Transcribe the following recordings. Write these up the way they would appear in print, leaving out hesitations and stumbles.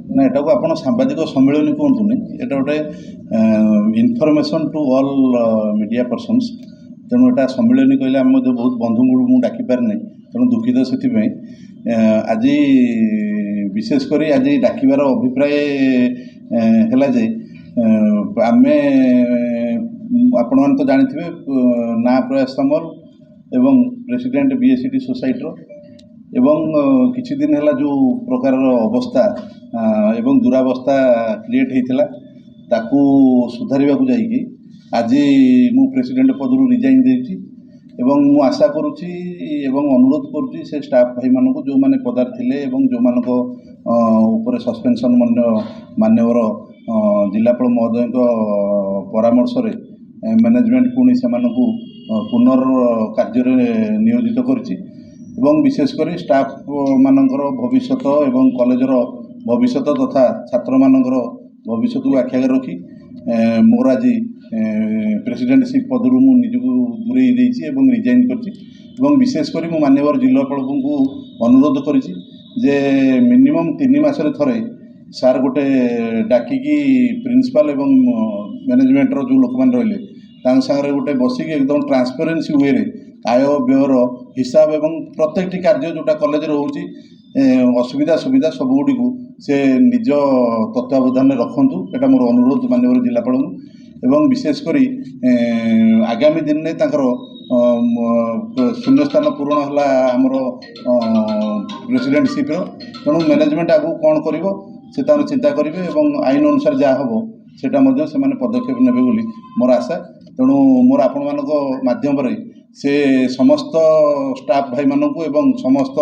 ना एटा को आपण सांबादिक सम्मेलन कहतुनि एटा गोटे information to all media persons तेणु एटा सम्मेलन कहले आम बहुत बंधु मुझे डाकी पारे ना तेणु दुखित से आज विशेषकर आज डाकिबार अभिप्राय है जे आम आपण मैंने तो जानी ना प्रयास सामल एवं प्रेसिडेंट बीएसईटी सोसाइटी एवं किछि दिन है जो प्रकार अवस्था एवं दुरावस्था क्रिएट होता ताकू सुधारिबा को जाइकी आज मु प्रेसिडेंट पदरू रिजाइन देछि एवं मु आशा करुछि एवं अनुरोध करुछि से स्टाफ भाई मानक जो माने पदार थिले एवं जो मानक ऊपर सस्पेंशन मान्यवर जिलापाल महोदय परामर्श रे मैनेजमेंट पुणी से पुनर् कार्य नियोजित करिछि एवं विशेषकर स्टाफ मानकर भविष्यत एवं कॉलेजर भविष्यत तथा छात्र मानकर भविष्य को आख्या रखी मोर आज प्रेसिडेंटशिप पदरू मु निजको दूरे देछि एवं रिजाइन करछि विशेषकर मु मान्यवर जिलापाल को अनुरोध करिछि जे मिनिमम 3 मासरे थरे सार गोटे डाकिकी प्रिंसिपल एवं मैनेजमेंटर जो लोक मैंने रहिले तांग सागरे गोटे बसिक एकदम ट्रांसपेरेंसी वे रे आय व्ययर हिसाब एवं प्रत्येक कार्य जोटा कॉलेज रोचे असुविधा सुविधा सबुगुड़ी से निज तत्वावधान रखु एटा मोर अनुरोध माननीय जिलापाल एवं विशेषकर आगामी दिन में शून्य स्थान पूरण है आमर प्रेसिडेंटशिप तेणु मैनेजमेंट आगू कौन कर चिंता करेंगे और आईन अनुसार जहाँ हम सेटा से पदक्षेप नेबे बोली मोर आशा तेणु मोर आपण मान माध्यम से समस्त स्टाफ भाई मानक एवं समस्त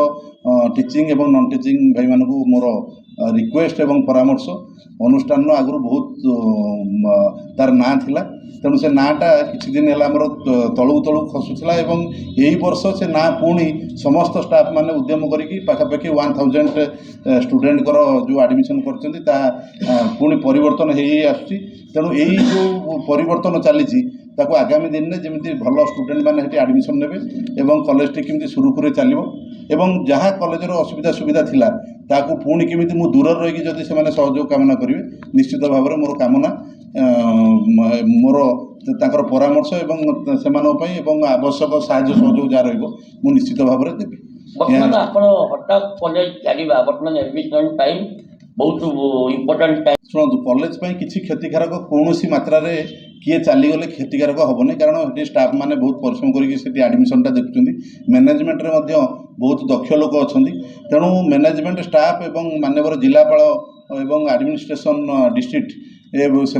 टीचिंग एवं नॉन टीचिंग भाई मानक मोर रिक्वेस्ट एवं परामर्श अनुष्ठान आगु बहुत तार ना थिला तेणु से नाटा किछि दिन है आमर तलू तलू खसुला एवं यही वर्ष से ना पुणी समस्त स्टाफ माने उद्यम करिकी पाखापाखि 1000 स्टूडेंट जो एडमिशन कर पुणी परिवर्तन हो आसुची तेणु यही जो परिवर्तन चली ताको आगामी दिन में जमी भल स्टूडेंट मैंने एडमिशन ने एवं कॉलेज टी केमती सुरुखुरे चलो एवं जहाँ कॉलेजर असुविधा सुविधा थिला ताकू पुणी केमी मु दूर रही जदि से सहयोग कामना करेंगे निश्चित भाव में मोर कामना मोर तांकर परामर्श एवं से आवश्यक साहाय्य सहयोग जहाँ रु निश्चित भाव में देवी हठात कॉलेज चलवा बर्तमान एडमिशन टाइम बहुत इम्पोर्टेंट टाइम शुणु कॉलेज किसी क्षतिकारक कौन मात्रा किए चलीगले क्षतिकारक हेनी कारण ये स्टाफ मैंने बहुत परिश्रम करके एडमिशनटा देखुं मैनेजमेंट रे बहुत दक्ष लोक अच्छा तेणु मैनेजमेंट स्टाफ एवं माननीय जिलापाल एवं एडमिनिस्ट्रेशन डिस्ट्रिक्ट से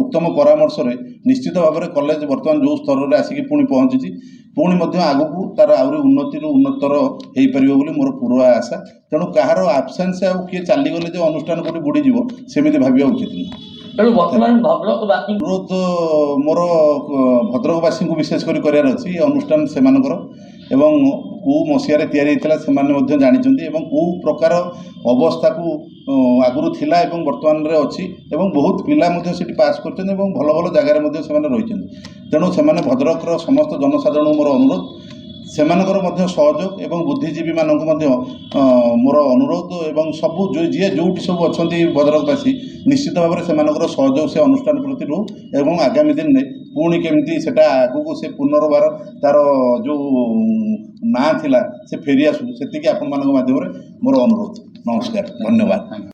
उत्तम परामर्श रे निश्चित भाव में कॉलेज बर्तमान जो स्तर में आसिक पुणी पहुँची पुणी आगू तार आहरी उन्नति उन्नतर हो पार मोर पूर्व आशा तेणु कहार आबसेन्स आउ किए चलीगले जो अनुष्ठान कोटी बुड़ीज सेमती भाव उचित नुह बर्तमान भद्रकवासी अनुरोध मोर भद्रकवासी को विशेषकर करार अच्छी अनुष्ठान से एवं कौ मसीह से जानी कौ प्रकार अवस्था को आगुरी थिला एवं वर्तमान रे अच्छी एवं बहुत पिला पास कर भल भल जगार रही तेणु से भद्रकर समस्त जनसाधारण मोर अनुरोध से सहयोग एवं बुद्धिजीवी मानक मोर अनुरोध एवं सबू जी जो सब अच्छा भद्रकवासी निश्चित भाव में से सहयोग से अनुष्ठान प्रति रू एवं आगामी दिन में पुणी केमती से आगू से पुनर्बार तार जो ना थिला से फेरी आसू से आपण माध्यम मोर अनुरोध नमस्कार धन्यवाद।